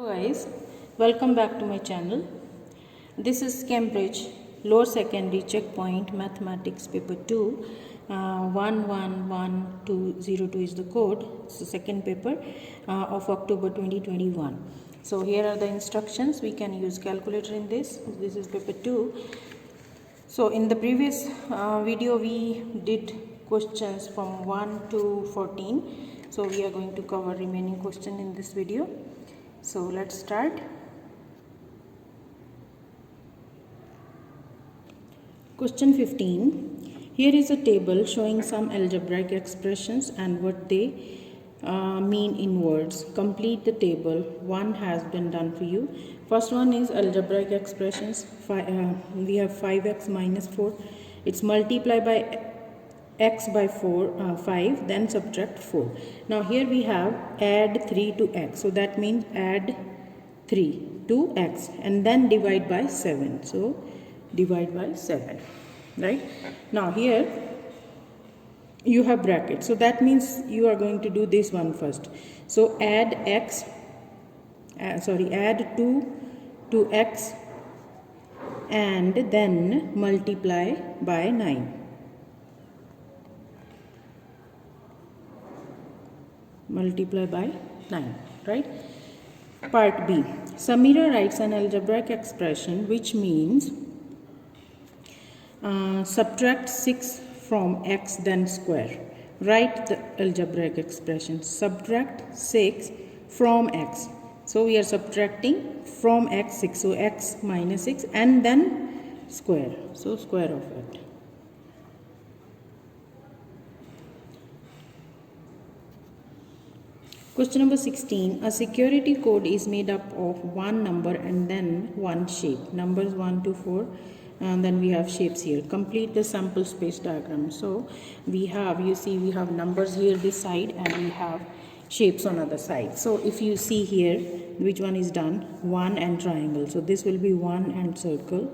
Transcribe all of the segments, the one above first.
Hello guys, welcome back to my channel. This is Cambridge Lower Secondary Checkpoint Mathematics Paper 2. 111202 is the code. It's the second paper of October 2021. So here are the instructions. We can use calculator in this. This is paper 2. So in the previous video we did questions from 1 to 14. So we are going to cover remaining question in this video. So let's start. Question 15. Here is a table showing some algebraic expressions and what they mean in words. Complete the table. One has been done for you. First one is algebraic expressions. We have 5x minus 4. It's multiply by x by 5, then subtract 4. Now here we have add 3 to x, so that means add 3 to x and then divide by 7. So divide by 7, right? Now here you have brackets, so that means you are going to do this one first. So add add 2 to x and then multiply by 9. Multiply by 9, right? Part B. Samira writes an algebraic expression which means subtract 6 from x then square. Write the algebraic expression. Subtract 6 from x. So we are subtracting from x 6. So x minus 6 and then square. So square of it. Question number 16. A security code is made up of one number and then one shape. Numbers 1 to 4 and then we have shapes here. Complete the sample space diagram. So we have, you see we have numbers here this side and we have shapes on other side. So if you see here which one is done, 1 and triangle. So this will be 1 and circle,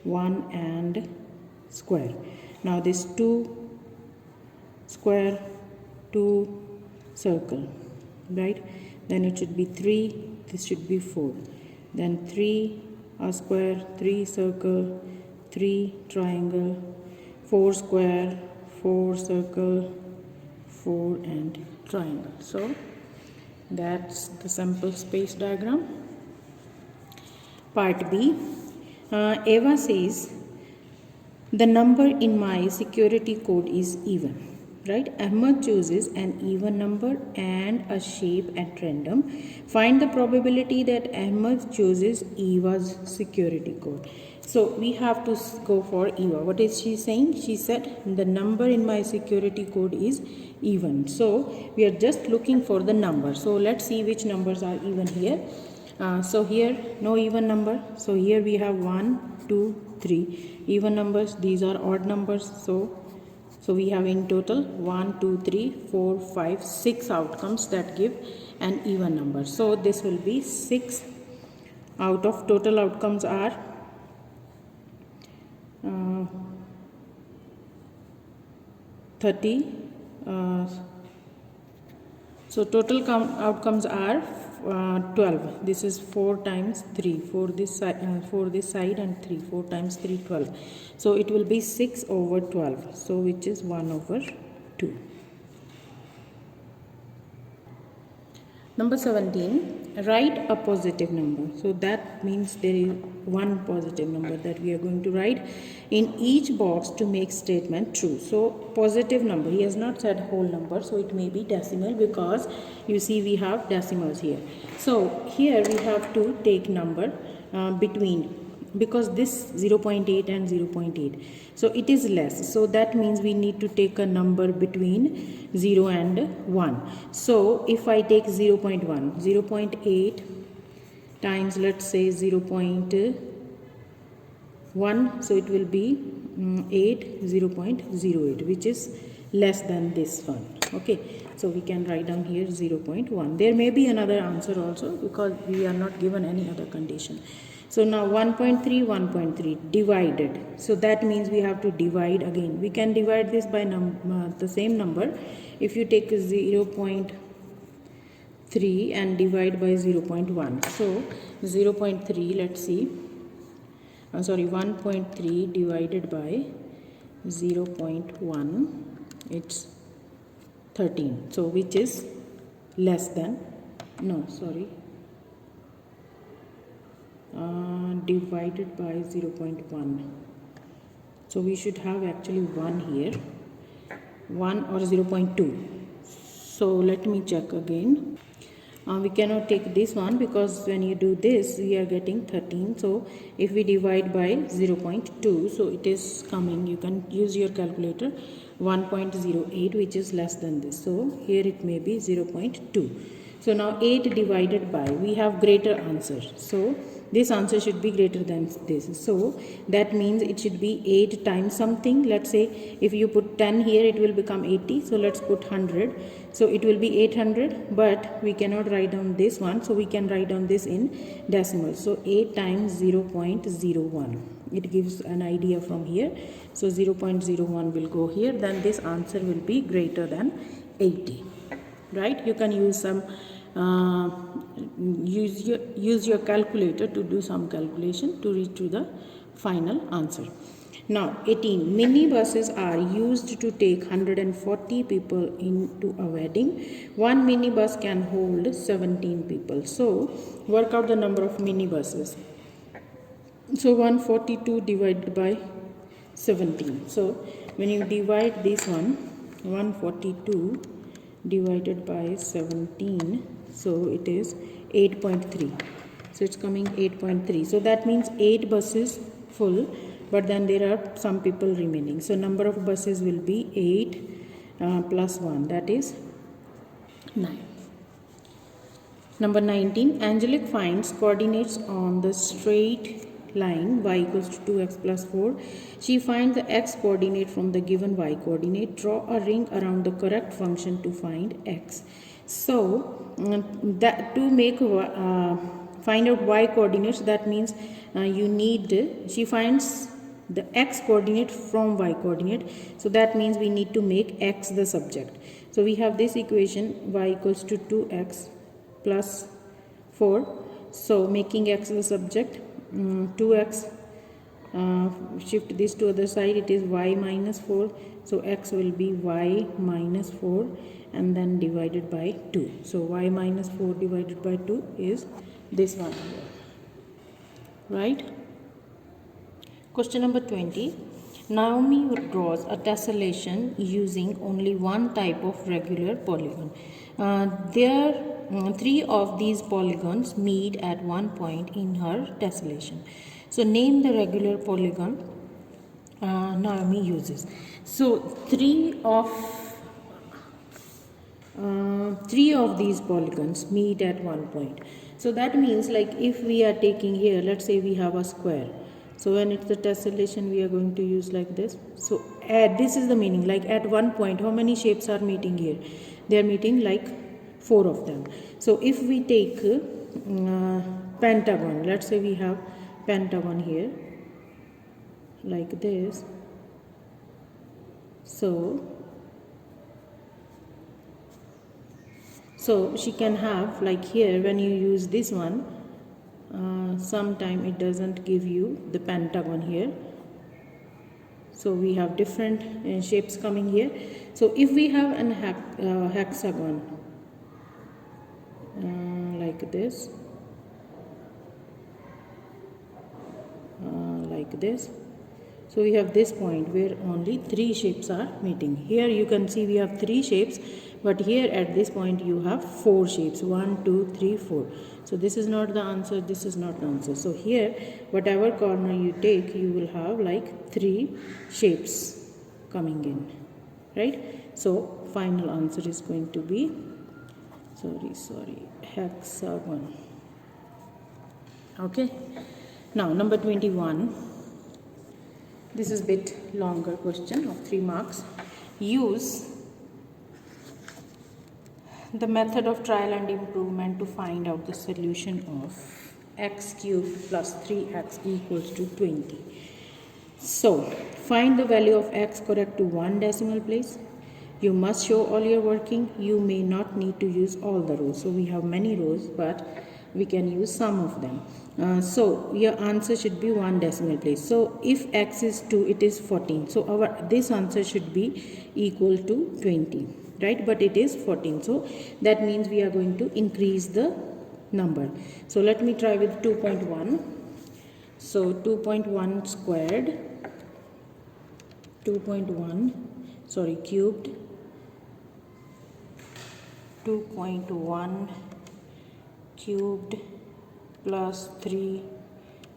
1 and square. Now this 2 square, 2 circle. Right, then it should be 3, this should be 4, then 3 a square, 3 circle, 3 triangle, 4 square, 4 circle, 4 and triangle. So that's the sample space diagram. Part B. Eva says the number in my security code is even. Right, Ahmed chooses an even number and a shape at random. Find the probability that Ahmed chooses Eva's security code. So we have to go for Eva. What is she saying? She said the number in my security code is even. So we are just looking for the number. So let's see which numbers are even here. So here no even number. So here we have 1, 2, 3 even numbers. These are odd numbers. So we have in total 1, 2, 3, 4, 5, 6 outcomes that give an even number. So this will be 6 out of total outcomes are 30. So total outcomes are 12. This is 4 times 3 for this side and 3 4 times 3 12. So it will be 6 over 12. So which is 1 over 2. Number 17. Write a positive number. So that means there is one positive number that we are going to write in each box to make statement true. So positive number, he has not said whole number, so it may be decimal because you see we have decimals here. So here we have to take number between, because this 0.8 and 0.8, so it is less, so that means we need to take a number between 0 and 1. So if I take 0.1, 0.8 times let's say 0.1, so it will be 0.08, which is less than this one. Okay, so we can write down here 0.1. There may be another answer also because we are not given any other condition. So now 1.3, 1.3 divided. So that means we have to divide again. We can divide this by the same number. If you take 0.3 3 and divide by 0.1. So 0.3, let's see. 1.3 divided by 0.1, it's 13. So which is less than, divided by 0.1. So we should have actually 1 here, 1 or 0.2. So let me check again. We cannot take this one because when you do this we are getting 13. So if we divide by 0.2, so it is coming, you can use your calculator, 1.08, which is less than this. So here it may be 0.2. So now 8 divided by, we have greater answer. So this answer should be greater than this. So that means it should be 8 times something. Let's say if you put 10 here, it will become 80. So let's put 100. So it will be 800, but we cannot write down this one. So we can write down this in decimal. So 8 times 0.01. It gives an idea from here. So 0.01 will go here. Then this answer will be greater than 80. Right? You can use some use your calculator to do some calculation to reach to the final answer. Now 18, minibuses are used to take 140 people into a wedding. One minibus can hold 17 people. So work out the number of minibuses. So 142 divided by 17. So when you divide this one, 142 divided by 17, so it is 8.3. So it's coming 8.3. So that means 8 buses full, but then there are some people remaining. So number of buses will be 8 plus 1, that is 9. Number 19, Angelic finds coordinates on the straight line y equals to 2x plus 4. She finds the x coordinate from the given y coordinate. Draw a ring around the correct function to find x. So that to make find out y coordinates, that means she finds the x coordinate from y coordinate. So that means we need to make x the subject. So we have this equation, y equals to 2x plus 4. So making x the subject, 2x, shift this to other side, it is y minus 4. So x will be y minus 4 and then divided by 2. So y minus 4 divided by 2 is this one here. Right? Question number 20. Naomi draws a tessellation using only one type of regular polygon. Three of these polygons meet at one point in her tessellation. So name the regular polygon Naomi uses. So three of these polygons meet at one point. So that means, like, if we are taking here, let's say we have a square. So when it's the tessellation, we are going to use like this. So this is the meaning, like at one point, how many shapes are meeting here? They are meeting like 4 of them. So if we take pentagon, let's say we have pentagon here like this. So she can have, like here, when you use this one, sometime it doesn't give you the pentagon here. So we have different shapes coming here. So if we have an hexagon like this, so we have this point where only 3 shapes are meeting. Here you can see we have 3 shapes, but here at this point you have 4 shapes, 1 2 3 4. So this is not the answer, this is not the answer. So here whatever corner you take, you will have like 3 shapes coming in, right? So final answer is going to be hexagon. Okay, now number 21. This is a bit longer question of 3 marks. Use the method of trial and improvement to find out the solution of x cubed plus 3x equals to 20. So find the value of x correct to 1 decimal place, You must show all your working. You may not need to use all the rows. So we have many rows, but we can use some of them. So your answer should be 1 decimal place. So if x is 2, it is 14. So this answer should be equal to 20, right? But it is 14. So that means we are going to increase the number. So let me try with 2.1. So 2.1 squared, 2.1 cubed, 2.1 cubed plus 3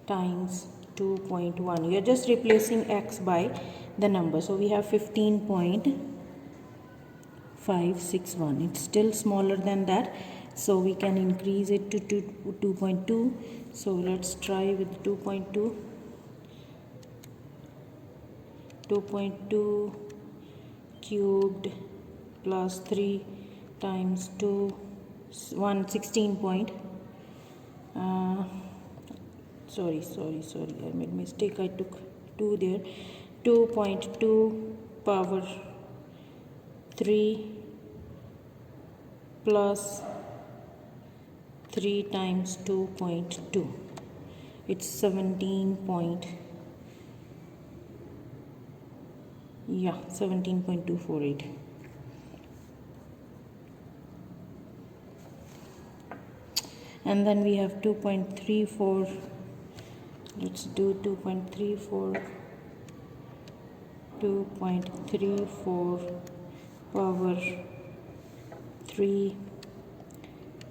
times 2.1. You are just replacing x by the number. So we have 15.561. It's still smaller than that, so we can increase it to 2.2. So let's try with 2.2. 2.2 cubed plus 3 times 2, 116 point. Sorry, I made mistake. I took 2 there. 2.2 power 3 plus 3 times 2.2. It's 17.248. And then we have 2.34. Let's do 2.34. 2.34 power 3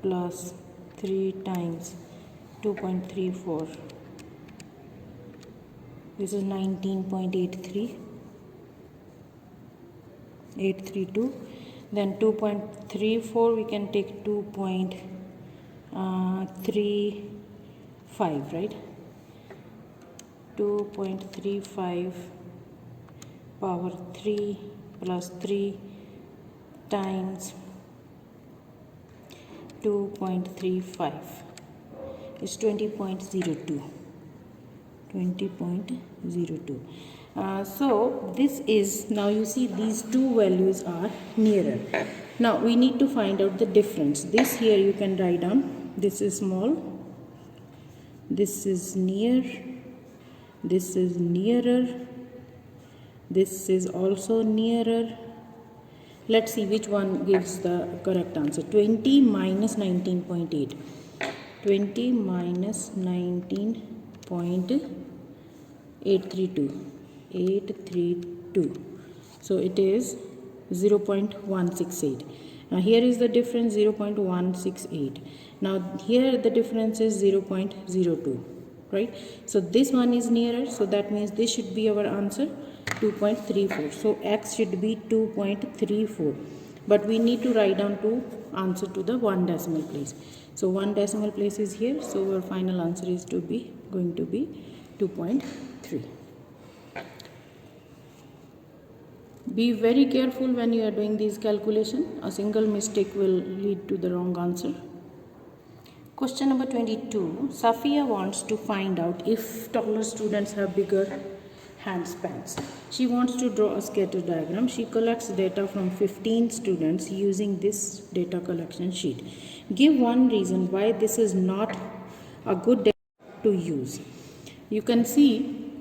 plus 3 times 2.34. This is 19.832. Then 2.34 we can take 2.35, right? 2.35 power 3 plus 3 times 2.35 is 20.02. 20.02. So this is, now you see these two values are nearer. Now we need to find out the difference. This here you can write down. This is small. This is near. This is nearer. This is also nearer. Let's see which one gives the correct answer. 20 minus 19.8. 20 minus 19.832. 832. So it is 0.168. Now here is the difference, 0.168. Now here the difference is 0.02, right? So this one is nearer, so that means this should be our answer, 2.34. So x should be 2.34, but we need to write down to answer to the 1 decimal place. So 1 decimal place is here, so our final answer is going to be 2.3. Be very careful when you are doing these calculations. A single mistake will lead to the wrong answer. Question number 22. Safia wants to find out if taller students have bigger hand spans. She wants to draw a scatter diagram. She collects data from 15 students using this data collection sheet. Give one reason why this is not a good data to use. You can see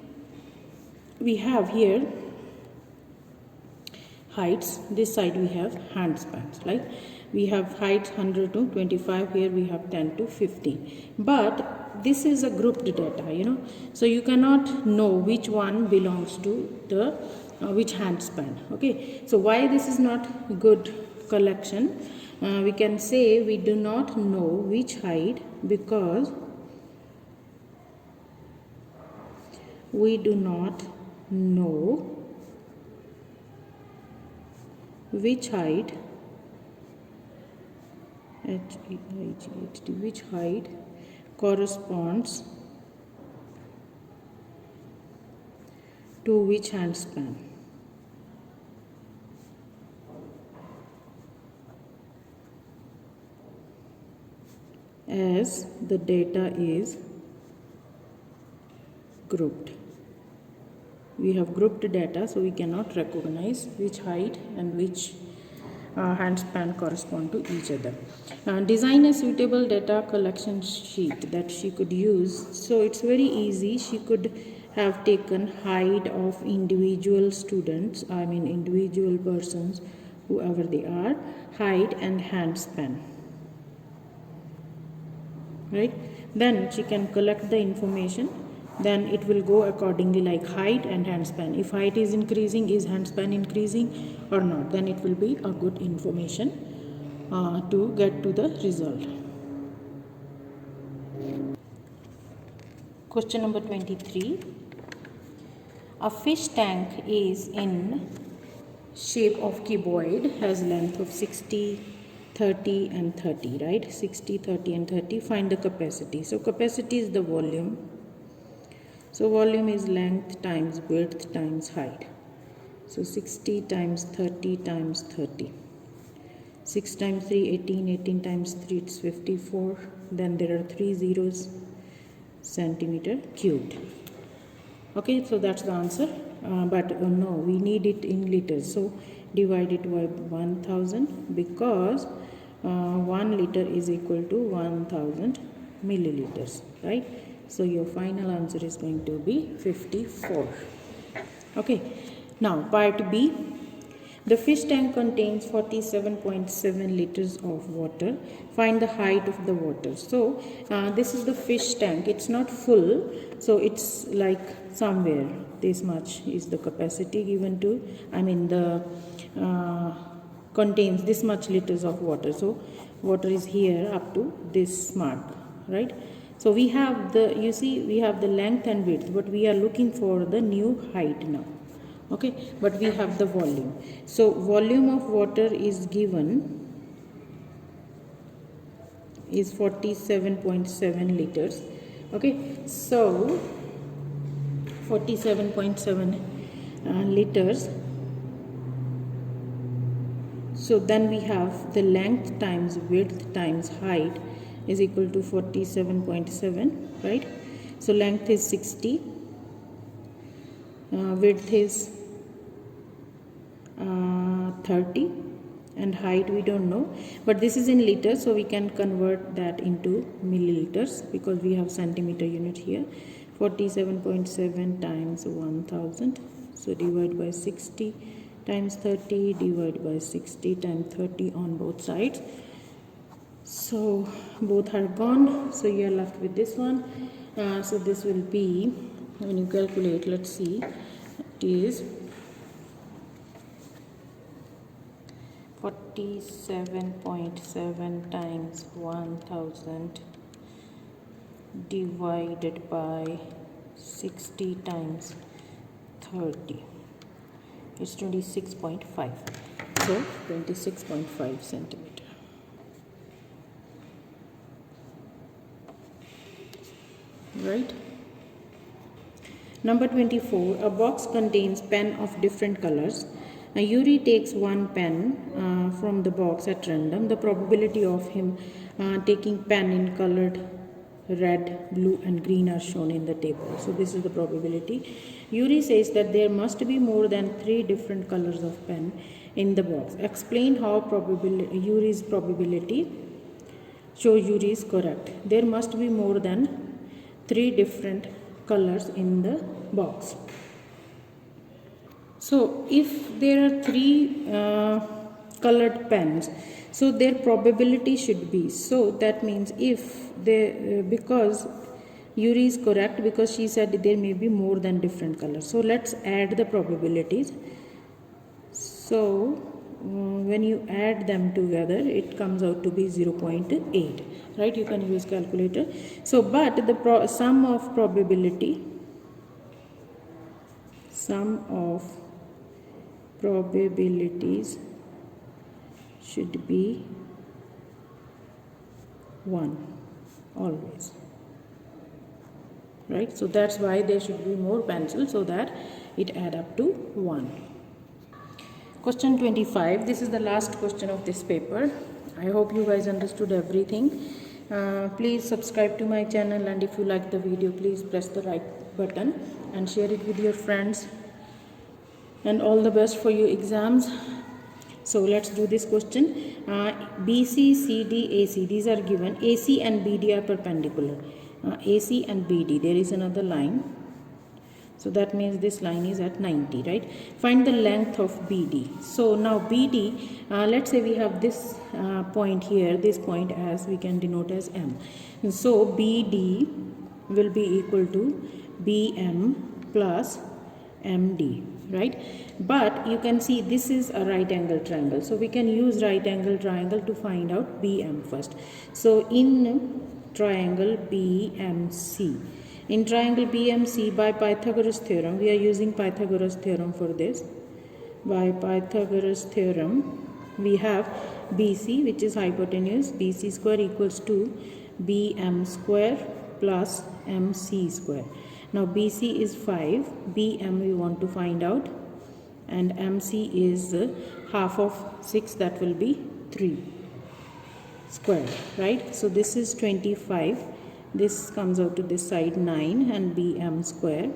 we have here heights. This side we have hand spans, right? We have heights 100 to 25. Here we have 10 to 15. But this is a grouped data, so you cannot know which one belongs to the which hand span. Okay, so why this is not good collection? We can say we do not know which height because we do not know which height which height corresponds to which hand span. As the data is grouped. we have grouped data, so we cannot recognize which height and which hand span correspond to each other. Design a suitable data collection sheet that she could use. So it's very easy. She could have taken height of individual students, I mean individual persons, whoever they are, height and hand span, right? Then she can collect the information, then it will go accordingly, like height and hand span. If height is increasing, is hand span increasing or not, then it will be a good information to get to the result. Question number 23. A fish tank is in shape of cuboid, has length of 60, 30 and 30, right? 60, 30 and 30. Find the capacity. So capacity is the volume. So volume is length times width times height. So 60 times 30 times 30. 6 times 3, 18. 18 times 3, it's 54. Then there are 3 zeros, centimeter cubed. Okay, so that's the answer. But no, we need it in liters. So divide it by 1000, because 1 liter is equal to 1000 milliliters, right? So your final answer is going to be 54. Okay, now part B. The fish tank contains 47.7 liters of water. Find the height of the water. So this is the fish tank. It's not full, so it's like somewhere this much is the capacity given to, I mean the contains this much liters of water. So water is here up to this mark, right? So we have the, you see, we have the length and width, but we are looking for the new height now. Okay, but we have the volume. So volume of water is given is 47.7 liters. Okay, so 47.7 liters. So then we have the length times width times height is equal to 47.7, right? So length is 60, width is 30, and height we don't know, but this is in liters, so we can convert that into milliliters because we have centimeter unit here. 47.7 times 1000, so divide by 60 times 30, divide by 60 times 30 on both sides. So both are gone, so you are left with this one. So this will be, when you calculate, let's see, it is 47.7 times 1000 divided by 60 times 30. It's 26.5. So 26.5 centimeter. Right? Number 24. A box contains pen of different colors. Now Yuri takes one pen from the box at random. The probability of him taking pen in colored red, blue and green are shown in the table. So this is the probability. Yuri says that there must be more than 3 different colors of pen in the box. Explain how Yuri's probability shows Yuri is correct. There must be more than 3 different colors in the box. So if there are 3 colored pens, so their probability should be, so that means if they, because Yuri is correct because she said there may be more than different colors. So let's add the probabilities. So when you add them together, it comes out to be 0.8, right? You can use calculator. So but the sum of probabilities should be 1 always, right? So that's why there should be more pencils, so that it add up to 1. Question 25. This is the last question of this paper. I hope you guys understood everything. Please subscribe to my channel, and if you like the video, please press the like button and share it with your friends. and all the best for your exams. So let's do this question. BC, CD, AC, these are given. AC and BD are perpendicular. AC and BD, there is another line. So that means this line is at 90, right? Find the length of BD. So now BD, let's say we have this point here, this point as we can denote as M. So BD will be equal to BM plus MD, right? But you can see this is a right angle triangle. So we can use right angle triangle to find out BM first. So in triangle BMC, in triangle BMC, by Pythagoras theorem, we are using Pythagoras theorem for this. By Pythagoras theorem, we have BC, which is hypotenuse, BC square equals to BM square plus MC square. Now BC is 5, BM we want to find out, and MC is half of 6, that will be 3 square, right? So this is 25. This comes out to this side 9 and BM square.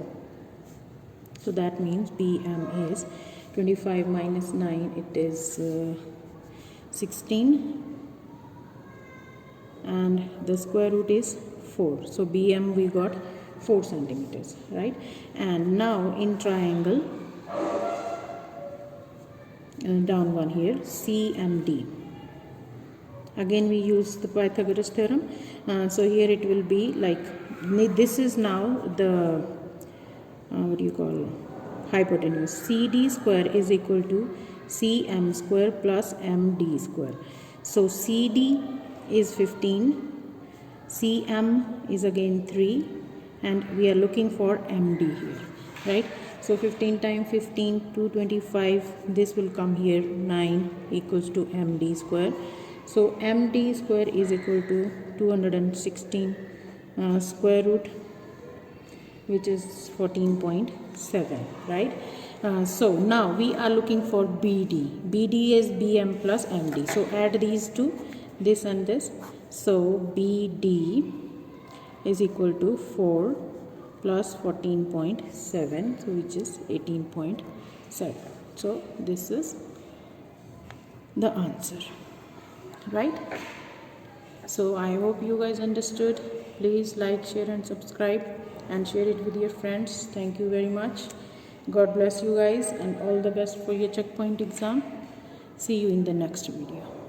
So that means BM is 25 minus 9, it is 16, and the square root is 4. So BM we got 4 centimeters, right? And now in triangle, down one here, CMD. Again we use the Pythagoras theorem. So here it will be like, this is now the hypotenuse. CD square is equal to CM square plus MD square. So CD is 15, CM is again 3, and we are looking for MD here, right? So 15 times 15, 225, this will come here, 9 equals to MD square. So MD square is equal to 216 square root, which is 14.7, right? So now we are looking for BD. BD is BM plus MD. So add these two, this and this. So BD is equal to 4 plus 14.7, so which is 18.7. So this is the answer, right? So I hope you guys understood. Please like, share and subscribe, and share it with your friends. Thank you very much. God bless you guys, and all the best for your checkpoint exam. See you in the next video.